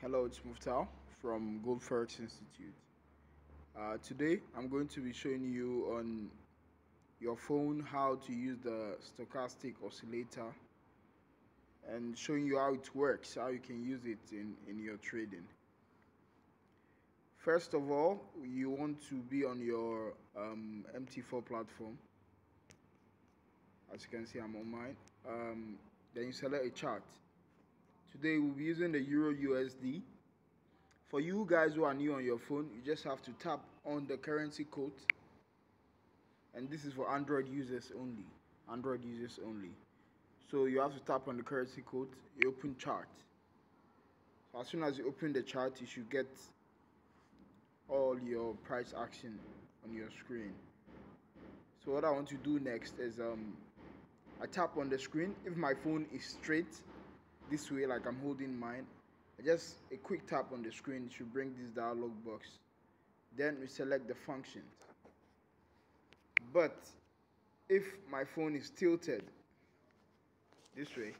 Hello, it's Muftal from Goldforex Institute. Today, I'm going to be showing you on your phone how to use the stochastic oscillator and showing you how it works, how you can use it in your trading. First of all, you want to be on your MT4 platform. As you can see, I'm on mine. Then you select a chart. Today, we'll be using the Euro USD. For you guys who are new on your phone, you just have to tap on the currency code, and this is for Android users only. So you have to tap on the currency code, you open chart. So as soon as you open the chart, you should get all your price action on your screen. So what I want to do next is I tap on the screen. If my phone is straight this way, like I'm holding mine, just a quick tap on the screen should bring this dialog box. Then we select the functions. But if my phone is tilted this way,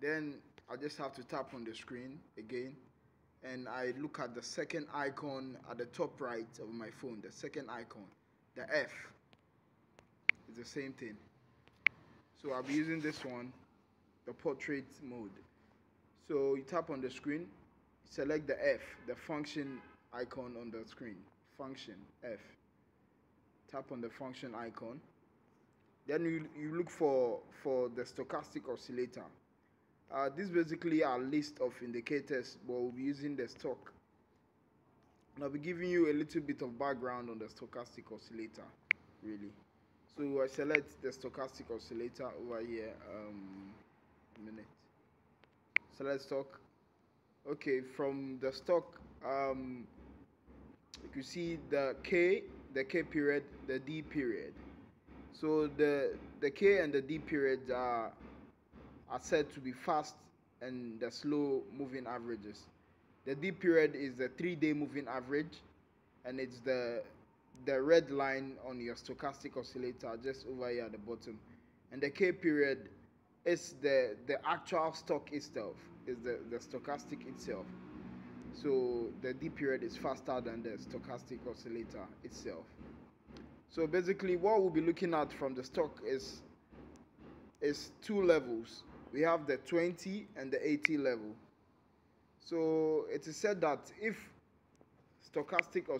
then I just have to tap on the screen again, and I look at the second icon at the top right of my phone. The second icon, the F, is the same thing. So I'll be using this one, the portrait mode. So you tap on the screen, select the F, the function icon on the screen, function F. Tap on the function icon. Then you look for the stochastic oscillator. This basically are a list of indicators, but we'll be using the stock. And I'll be giving you a little bit of background on the stochastic oscillator, really. So I select the stochastic oscillator over here. A minute. Select stock. Okay, from the stock, you can see the K period, the D period. So the K and the D periods are said to be fast and the slow moving averages. The D period is the 3-day moving average, and it's the red line on your stochastic oscillator just over here at the bottom. And the K period is the actual stock itself, is the stochastic itself. So the D period is faster than the stochastic oscillator itself. So basically what we'll be looking at from the stock is two levels. We have the 20 and the 80 level. So it is said that if the stochastic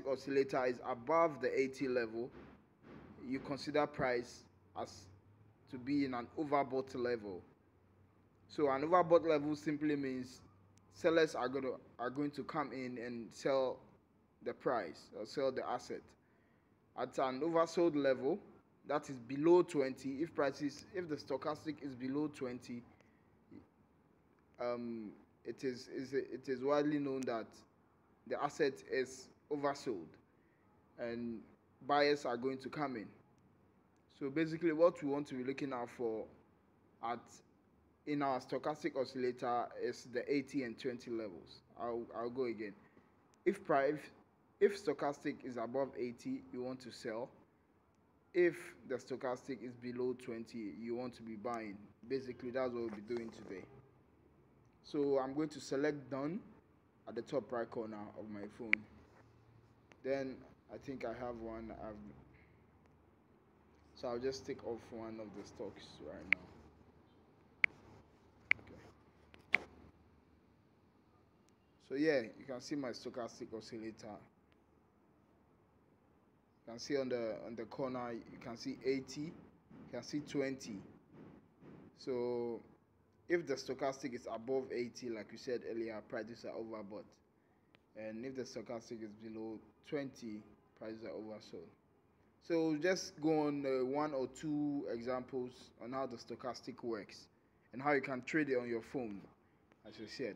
oscillator is above the 80 level, you consider price as to be in an overbought level. So an overbought level simply means sellers are going to come in and sell the price or sell the asset. At an oversold level, that is below 20, if the stochastic is below 20, it is widely known that the asset is oversold and buyers are going to come in. So basically what we want to be looking out for in our stochastic oscillator is the 80 and 20 levels. I'll go again. If stochastic is above 80, you want to sell. If the stochastic is below 20, you want to be buying. Basically, that's what we'll be doing today. So I'm going to select done at the top right corner of my phone. Then I think I have one. So I'll just take off one of the stocks right now. Okay. So yeah, you can see my stochastic oscillator. You can see on the corner, you can see 80, you can see 20. So if the stochastic is above 80, like we said earlier, prices are overbought. And if the stochastic is below 20, prices are oversold. So just go on one or two examples on how the stochastic works and how you can trade it on your phone, as I said.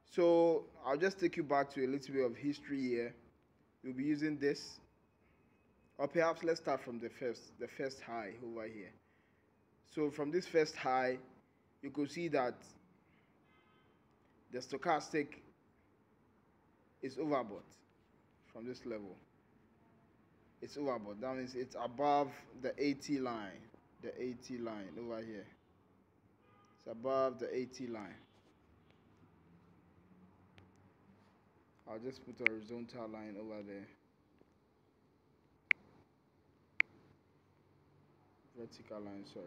So I'll just take you back to a little bit of history here. You'll be using this. Or perhaps let's start from the first high over here. So from this first high, you could see that the stochastic is overbought from this level. It's overbought. That means it's above the 80 line. The 80 line over here. It's above the 80 line. I'll just put a horizontal line over there. Vertical line, sorry.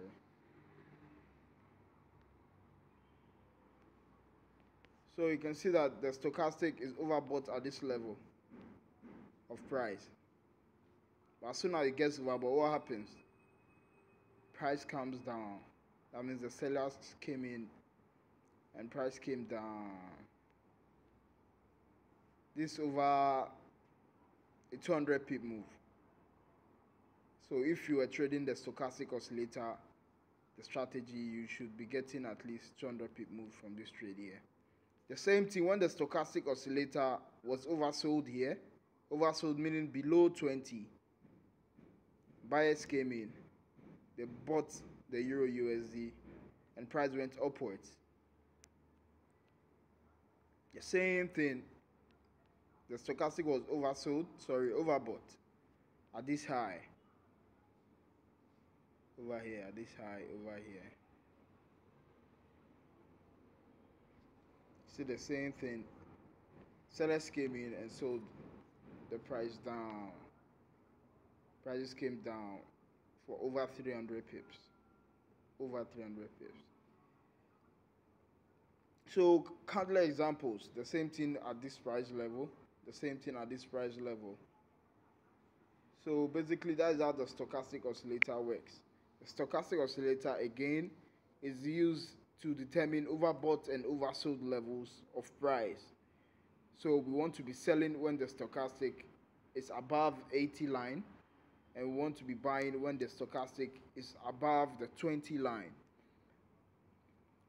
So you can see that the stochastic is overbought at this level of price. But as soon as it gets overbought, what happens? Price comes down. That means the sellers came in and price came down. This over a 200 pip move. So if you are trading the stochastic oscillator, the strategy, you should be getting at least 200 pip move from this trade here. The same thing when the stochastic oscillator was oversold here. Oversold meaning below 20. Buyers came in. They bought the Euro USD and price went upwards. The same thing. The stochastic was overbought at this high. Over here, at this high, over here. See the same thing. Sellers came in and sold the price down. Prices came down for over 300 pips. Over 300 pips. So countless examples. The same thing at this price level. The same thing at this price level. So basically that is how the stochastic oscillator works. The stochastic oscillator again is used to determine overbought and oversold levels of price. So we want to be selling when the stochastic is above 80 line, and we want to be buying when the stochastic is above the 20 line.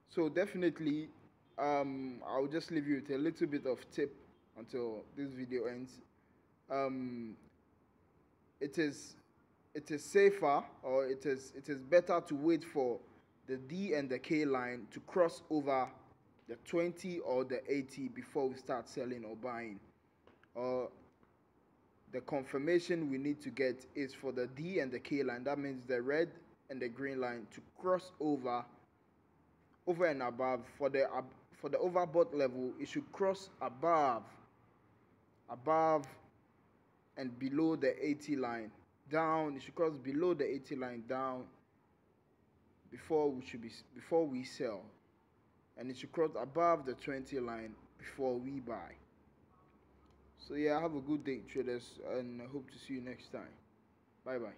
So definitely I'll just leave you with a little bit of tip until this video ends. It is safer, or it is better to wait for the D and the K line to cross over the 20 or the 80 before we start selling or buying. Or the confirmation we need to get is for the D and the K line. That means the red and the green line to cross over and above. For the overbought level, it should cross above and below the 80 line. Down, it should cross below the 80 line down before we sell, and it should cross above the 20 line before we buy. So yeah, have a good day, traders, and I hope to see you next time. Bye bye.